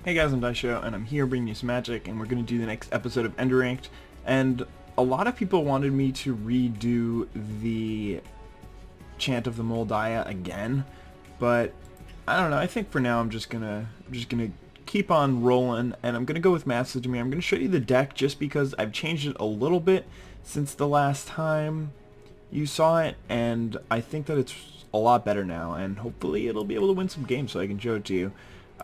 Hey guys, I'm Daisho, and I'm here bringing you some magic, and we're going to do the next episode of Enduranked, and a lot of people wanted me to redo the Chant of the Moldaya again, but I don't know, I think for now I'm just gonna keep on rolling, and I'm gonna go with Master Dimir. I'm gonna show you the deck just because I've changed it a little bit since the last time you saw it, and I think that it's a lot better now, and hopefully it'll be able to win some games so I can show it to you.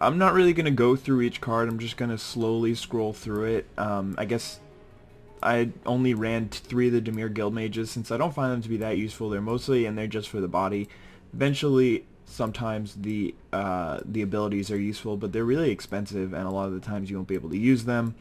I'm not really going to go through each card, I'm just going to slowly scroll through it. I guess I only ran 3 of the Dimir Guild Mages since I don't find them to be that useful. They're mostly in there just for the body. Eventually, sometimes the abilities are useful, but they're really expensive, and a lot of the times you won't be able to use them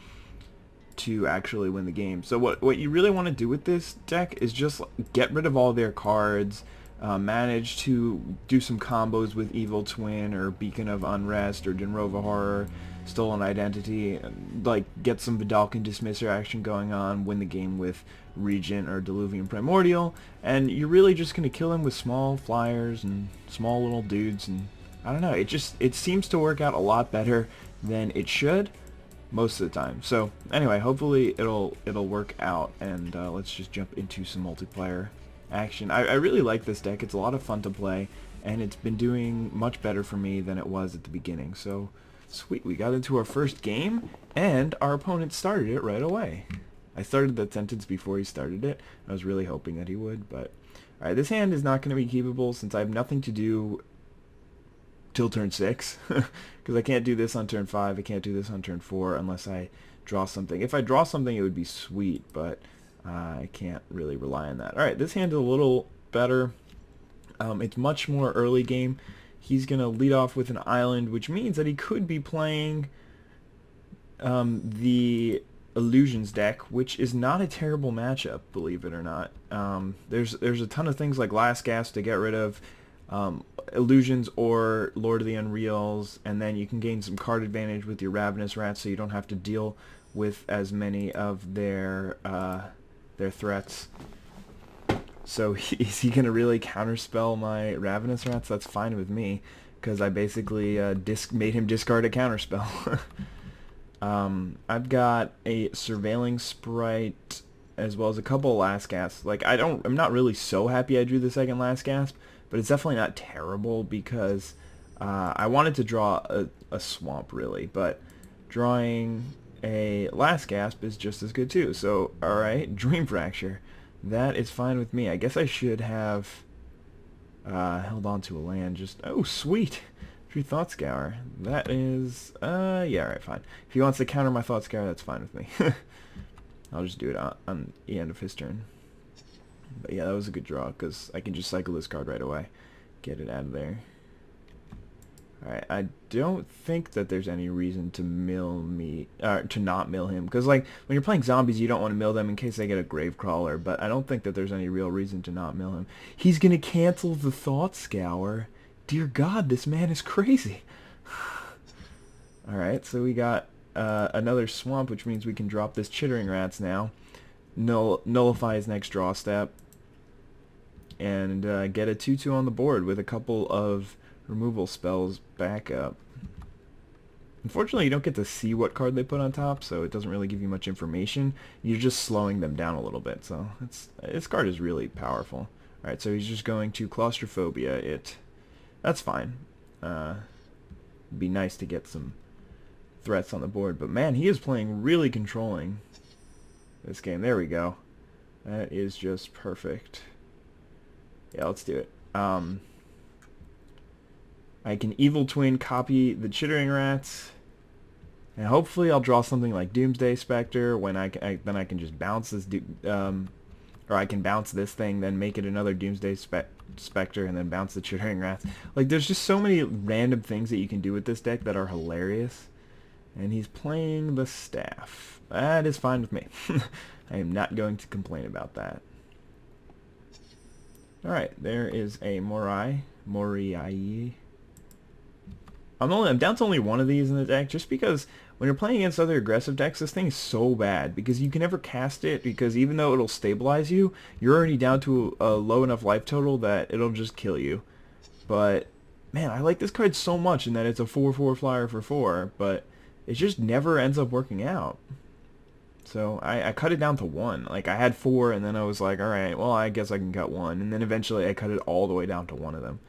to actually win the game. So what you really want to do with this deck is just get rid of all their cards, manage to do some combos with Evil Twin or Beacon of Unrest or Dinrova Horror, Stolen Identity, like get some Vidalcan Dismisser action going on, win the game with Regent or Diluvian Primordial, and you're really just going to kill him with small flyers and small little dudes, and I don't know, it seems to work out a lot better than it should most of the time. So anyway, hopefully it'll work out, and let's just jump into some multiplayer action. I really like this deck. It's a lot of fun to play, and it's been doing much better for me than it was at the beginning. So sweet, we got into our first game, and our opponent started it right away. I started that sentence before he started it. I was really hoping that he would, but alright, this hand is not going to be keepable since I have nothing to do till turn 6, because I can't do this on turn 5, I can't do this on turn 4 unless I draw something. If I draw something it would be sweet, but I can't really rely on that. Alright, this hand is a little better. It's much more early game. He's going to lead off with an island, which means that he could be playing the Illusions deck, which is not a terrible matchup, believe it or not. There's a ton of things like Last Gasp to get rid of, Illusions or Lord of the Unreals, and then you can gain some card advantage with your Ravenous Rats so you don't have to deal with as many of their threats. So is he going to really counterspell my Ravenous Rats? That's fine with me, because I basically made him discard a counterspell. I've got a Surveilling Sprite as well as a couple of Last Gasps. Like, I'm not really so happy I drew the second Last Gasp, but it's definitely not terrible because I wanted to draw a Swamp, really, but drawing a Last Gasp is just as good too. So, alright, Dream Fracture. That is fine with me. I guess I should have held on to a land. Oh, sweet! True Thought Scour. That is, yeah, alright, fine. If he wants to counter my Thought Scour, that's fine with me. I'll just do it on the end of his turn. But yeah, that was a good draw, because I can just cycle this card right away. Get it out of there. Alright, I don't think that there's any reason to to not mill him. Because, like, when you're playing zombies, you don't want to mill them in case they get a Gravecrawler. But I don't think that there's any real reason to not mill him. He's going to cancel the Thought Scour. Dear God, this man is crazy. Alright, so we got another Swamp, which means we can drop this Chittering Rats now. Nullify his next draw step. And get a 2-2 on the board with a couple of removal spells back up. Unfortunately, you don't get to see what card they put on top, so it doesn't really give you much information. You're just slowing them down a little bit, so this card is really powerful. Alright, so he's just going to Claustrophobia it. That's fine. It'd be nice to get some threats on the board, but man, he is playing really controlling this game. There we go. That is just perfect. Yeah, let's do it. I can Evil Twin copy the Chittering Rats, and hopefully I'll draw something like Doomsday Spectre. When then I can just bounce this, or I can bounce this thing, then make it another Doomsday Spectre, and then bounce the Chittering Rats. Like, there's just so many random things that you can do with this deck that are hilarious. And he's playing the Staff. That is fine with me. I am not going to complain about that. Alright, there is a Morai. I'm down to only one of these in the deck, just because when you're playing against other aggressive decks, this thing is so bad, because you can never cast it, because even though it'll stabilize you, you're already down to a low enough life total that it'll just kill you. But, man, I like this card so much in that it's a 4/4 flyer for 4, but it just never ends up working out. So I cut it down to 1. Like, I had 4, and then I was like, alright, well, I guess I can cut 1. And then eventually I cut it all the way down to 1 of them.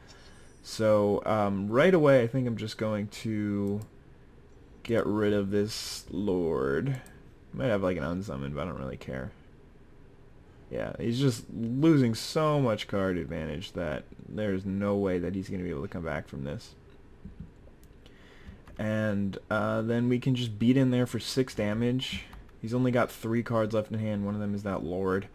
So, right away, I think I'm just going to get rid of this Lord. Might have, like, an unsummon, but I don't really care. Yeah, he's just losing so much card advantage that there's no way that he's going to be able to come back from this. And then we can just beat in there for 6 damage. He's only got 3 cards left in hand. One of them is that Lord.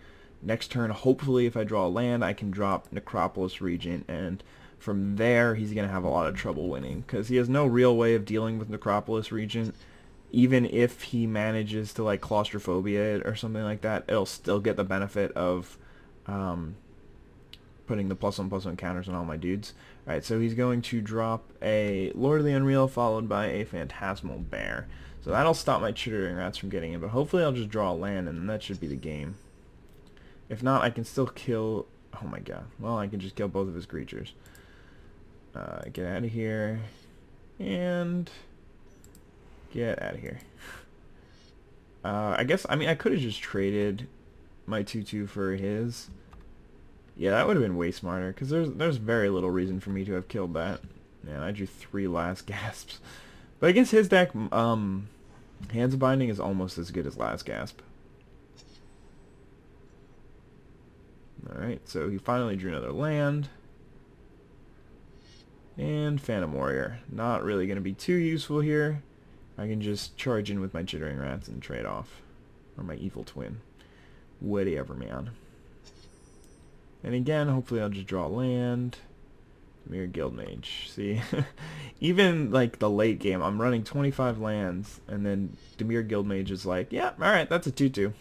Next turn, hopefully, if I draw a land, I can drop Necropolis Regent, and from there, he's going to have a lot of trouble winning, because he has no real way of dealing with Necropolis Regent. Even if he manages to, like, claustrophobia it or something like that, it'll still get the benefit of putting the +1/+1 counters on all my dudes. Alright, so he's going to drop a Lord of the Unreal followed by a Phantasmal Bear. So that'll stop my Chittering Rats from getting in, but hopefully I'll just draw a land and that should be the game. If not, I can still kill... Oh my god. Well, I can just kill both of his creatures. Get out of here. And... get out of here. I guess, I mean, I could have just traded my 2/2 for his. Yeah, that would have been way smarter, because there's very little reason for me to have killed that. Man, I drew 3 Last Gasps. But against his deck, Hands of Binding is almost as good as Last Gasp. Alright, so he finally drew another land. And Phantom Warrior. Not really going to be too useful here. I can just charge in with my Chittering Rats and trade off. Or my Evil Twin. Whatever, man. And again, hopefully I'll just draw land. Dimir Guildmage. See, even like the late game, I'm running 25 lands, and then Dimir Guildmage is like, yeah, alright, that's a 2/2.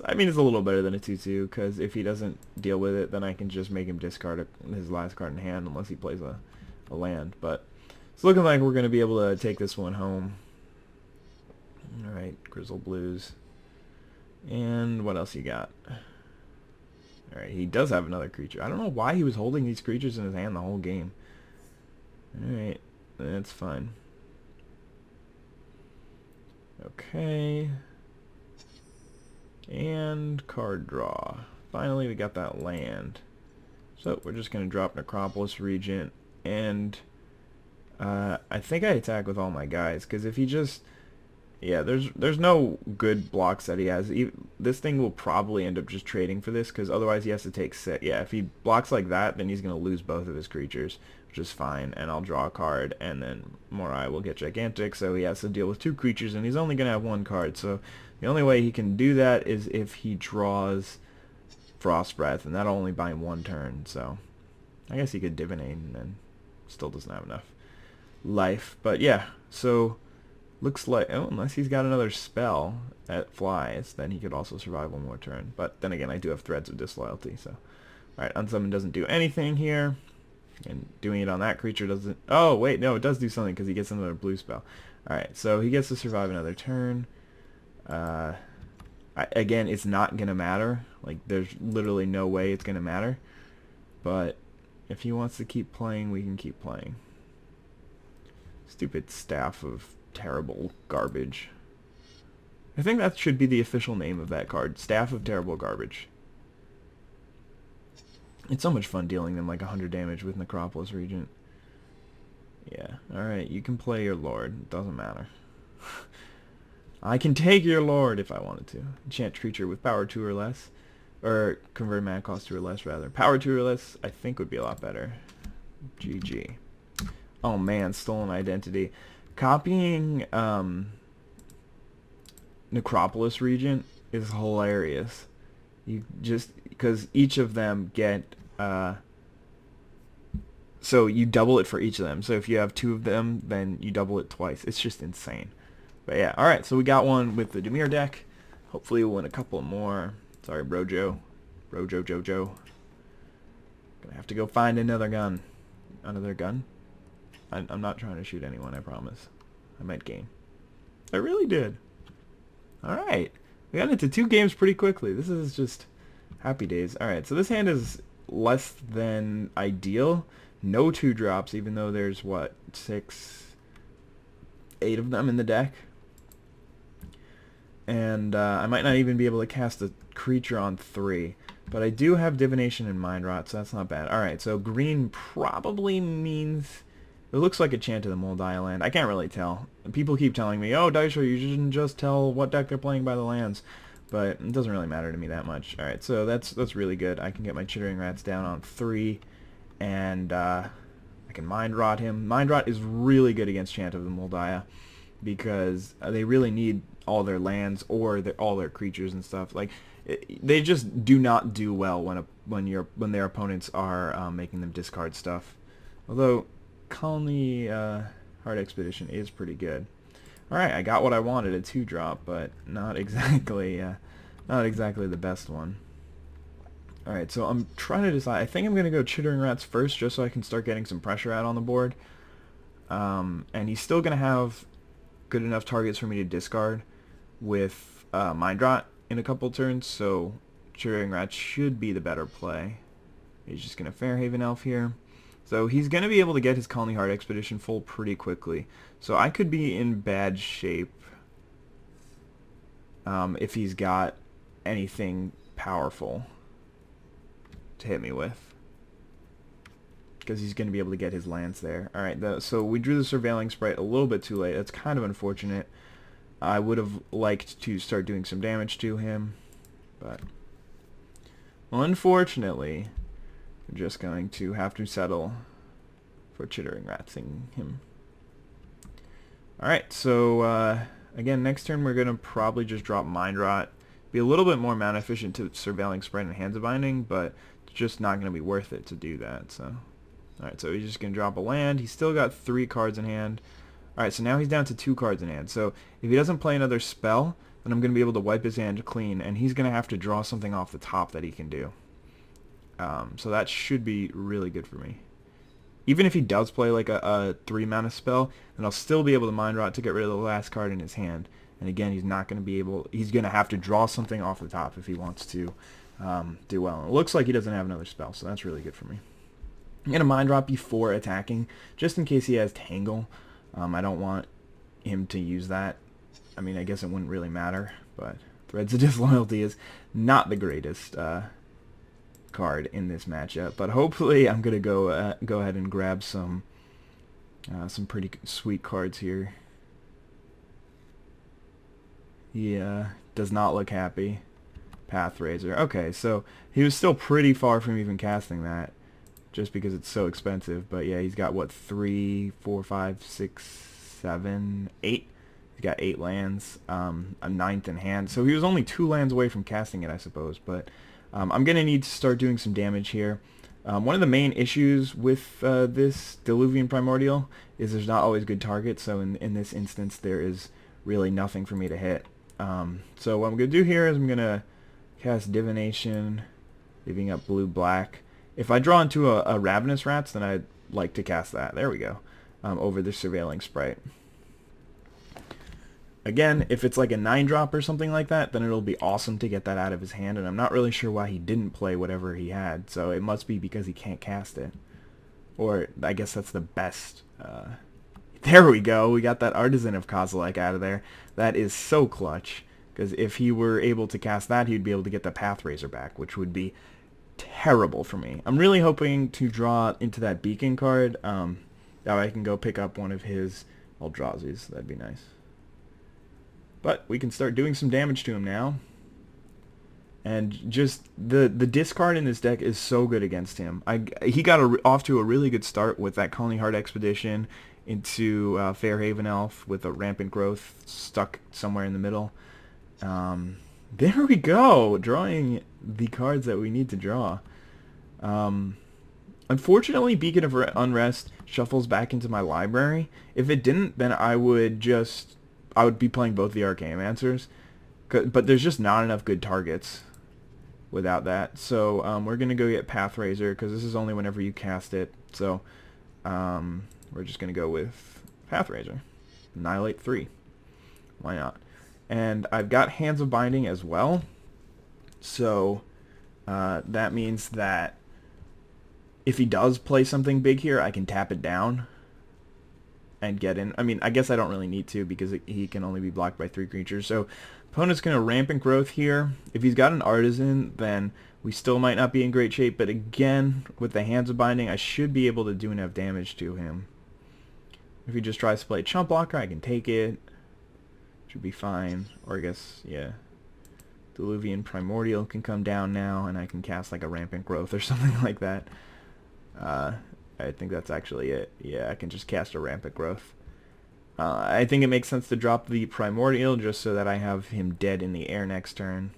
I mean, it's a little better than a 2/2, because if he doesn't deal with it, then I can just make him discard his last card in hand, unless he plays a land. But it's looking like we're going to be able to take this one home. Alright, Grizzle Blues. And what else you got? Alright, he does have another creature. I don't know why he was holding these creatures in his hand the whole game. Alright, that's fine. Okay. And card draw. Finally, we got that land. So, we're just going to drop Necropolis Regent. And I think I attack with all my guys, because if he just... Yeah, there's no good blocks that he has. This thing will probably end up just trading for this, because otherwise he has to take 6. Yeah, if he blocks like that, then he's going to lose both of his creatures, which is fine. And I'll draw a card, and then Morai will get Gigantic, so he has to deal with 2 creatures, and he's only going to have 1 card. So the only way he can do that is if he draws Frost Breath, and that'll only buy him 1 turn. So I guess he could Divinate, and then still doesn't have enough life. But yeah, so... looks like, oh, unless he's got another spell that flies, then he could also survive 1 more turn. But then again, I do have Threads of Disloyalty, so... Alright, Unsummon doesn't do anything here. And doing it on that creature doesn't... Oh, wait, no, it does do something, because he gets another blue spell. Alright, so he gets to survive another turn. Again, it's not going to matter. Like, there's literally no way it's going to matter. But if he wants to keep playing, we can keep playing. Stupid Staff of... Terrible Garbage. I think that should be the official name of that card. Staff of Terrible Garbage. It's so much fun dealing them like 100 damage with Necropolis Regent. Yeah, alright, you can play your Lord. It doesn't matter. I can take your Lord if I wanted to. Enchant creature with power 2 or less. Or convert mana cost 2 or less, rather. Power 2 or less, I think, would be a lot better. GG. Oh man, Stolen Identity. Copying Necropolis Regent is hilarious. You just, because each of them get so you double it for each of them. So if you have 2 of them, then you double it twice. It's just insane. But yeah, alright, so we got one with the Dimir deck. Hopefully we'll win a couple more. Sorry, Brojo. Brojo Jojo. Gonna have to go find another gun. Another gun? I'm not trying to shoot anyone, I promise. I meant game. I really did. Alright. We got into 2 games pretty quickly. This is just happy days. Alright, so this hand is less than ideal. No 2 drops, even though there's, what, 6... 8 of them in the deck. And I might not even be able to cast a creature on 3. But I do have Divination and Mind Rot, so that's not bad. Alright, so green probably means... It looks like a Chant of the Moldaya land. I can't really tell. People keep telling me, oh, Daisho, you shouldn't just tell what deck they're playing by the lands. But it doesn't really matter to me that much. Alright, so that's really good. I can get my Chittering Rats down on 3. And I can Mind Rot him. Mind Rot is really good against Chant of the Moldaya, because they really need all their lands or all their creatures and stuff. Like, they just do not do well when their opponents are making them discard stuff. Although Colony Hard Expedition is pretty good. All right, I got what I wanted, a 2-drop, but not exactly the best one. All right, so I'm trying to decide. I think I'm gonna go Chittering Rats first, just so I can start getting some pressure out on the board. And he's still gonna have good enough targets for me to discard with Mind Rot in a couple turns, so Chittering Rats should be the better play. He's just going to Fairhaven Elf here. So he's going to be able to get his Colony Hard Expedition full pretty quickly. So I could be in bad shape if he's got anything powerful to hit me with, because he's going to be able to get his lands there. Alright, so we drew the Surveilling Sprite a little bit too late. That's kind of unfortunate. I would have liked to start doing some damage to him, but unfortunately, we're just going to have to settle for Chittering Ratsing him. Alright, so again, next turn we're going to probably just drop Mind Rot. Be a little bit more mana efficient to Surveilling Sprite and Hands of Binding, but it's just not going to be worth it to do that. So, alright, so he's just going to drop a land. He's still got 3 cards in hand. Alright, so now he's down to 2 cards in hand. So if he doesn't play another spell, then I'm going to be able to wipe his hand clean, and he's going to have to draw something off the top that he can do. So that should be really good for me. Even if he does play like a 3-mana spell, then I'll still be able to Mind Rot to get rid of the last card in his hand. And again, he's not going to be able... He's going to have to draw something off the top if he wants to do well. And it looks like he doesn't have another spell, so that's really good for me. I'm going to Mind Rot before attacking, just in case he has Tangle. I don't want him to use that. I mean, I guess it wouldn't really matter, but Threads of Disloyalty is not the greatest card in this matchup. But hopefully I'm going to go ahead and grab some pretty sweet cards here. He does not look happy. Pathrazer. Okay, so he was still pretty far from even casting that, just because it's so expensive. But yeah, he's got, what, 3, 4, 5, 6, 7, 8? He's got 8 lands, a 9th in hand. So he was only 2 lands away from casting it, I suppose. But I'm going to need to start doing some damage here. One of the main issues with this Diluvian Primordial is there's not always good targets. So in this instance, there is really nothing for me to hit. So what I'm going to do here is I'm going to cast Divination, leaving up blue-black. If I draw into a Ravenous Rats, then I'd like to cast that. There we go. Over the Surveilling Sprite. Again, if it's like a 9-drop or something like that, then it'll be awesome to get that out of his hand, and I'm not really sure why he didn't play whatever he had, so it must be because he can't cast it. Or, I guess that's the best. There we go, we got that Artisan of Kozilek out of there. That is so clutch, because if he were able to cast that, he'd be able to get the Pathrazer back, which would be terrible for me. I'm really hoping to draw into that Beacon card. That way I can go pick up one of his Eldrazi's. That'd be nice. But we can start doing some damage to him now. And just the discard in this deck is so good against him. He got off to a really good start with that Colony Hard Expedition into Fairhaven Elf with a Rampant Growth stuck somewhere in the middle. There we go, drawing the cards that we need to draw. Unfortunately, Beacon of Unrest shuffles back into my library. If it didn't, then I would be playing both the Archaeomancers, but there's just not enough good targets without that. So we're going to go get Pathrazer, because this is only whenever you cast it. So we're just going to go with Pathrazer. Annihilate 3. Why not? And I've got Hands of Binding as well. So that means that if he does play something big here, I can tap it down. and get in. I mean, I guess I don't really need to because he can only be blocked by 3 creatures. So opponent's going to Rampant Growth here. If he's got an Artisan, then we still might not be in great shape. But again, with the Hands of Binding, I should be able to do enough damage to him. If he just tries to play Chump Blocker, I can take it. Should be fine. Or I guess, yeah. Diluvian Primordial can come down now, and I can cast like a Rampant Growth or something like that. I think that's actually it. Yeah, I can just cast a Rampant Growth. I think it makes sense to drop the Primordial just so that I have him dead in the air next turn.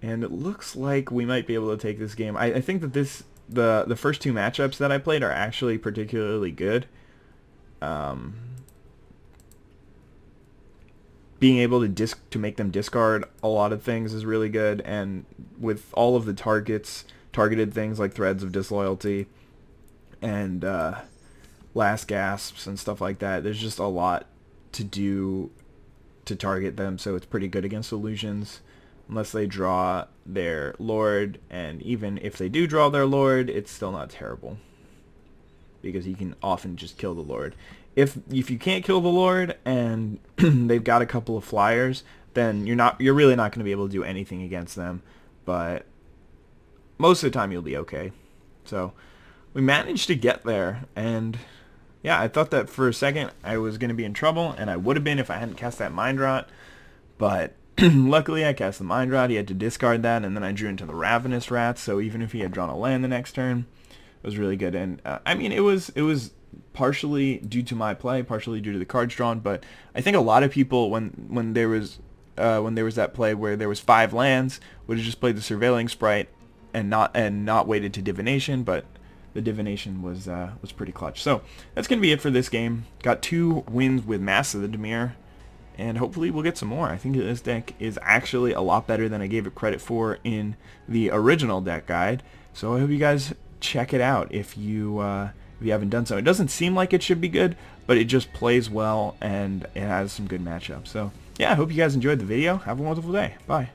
And it looks like we might be able to take this game. I think that the first 2 matchups that I played are actually particularly good. Being able to make them discard a lot of things is really good, and with all of the targeted things like Threads of Disloyalty and Last Gasps and stuff like that, there's just a lot to do to target them, so it's pretty good against illusions unless they draw their Lord, and even if they do draw their Lord, it's still not terrible because you can often just kill the Lord. If you can't kill the Lord and they've got a couple of flyers, then you're really not going to be able to do anything against them, but most of the time you'll be okay. So we managed to get there, and yeah, I thought that for a second I was going to be in trouble, and I would have been if I hadn't cast that Mind Rot, but luckily I cast the Mind Rot. He had to discard that, and then I drew into the Ravenous Rats, so even if he had drawn a land the next turn, it was really good. And I mean, it was partially due to my play, partially due to the cards drawn, but I think a lot of people, when there was that play where there was 5 lands, would have just played the Surveilling Sprite and not waited to Divination, but the Divination was pretty clutch. So that's gonna be it for this game. Got 2 wins with Mass of the Dimir, and hopefully we'll get some more. I think this deck is actually a lot better than I gave it credit for in the original deck guide. So I hope you guys check it out if you haven't done so. It doesn't seem like it should be good, but it just plays well and it has some good matchups. So yeah, I hope you guys enjoyed the video. Have a wonderful day. Bye.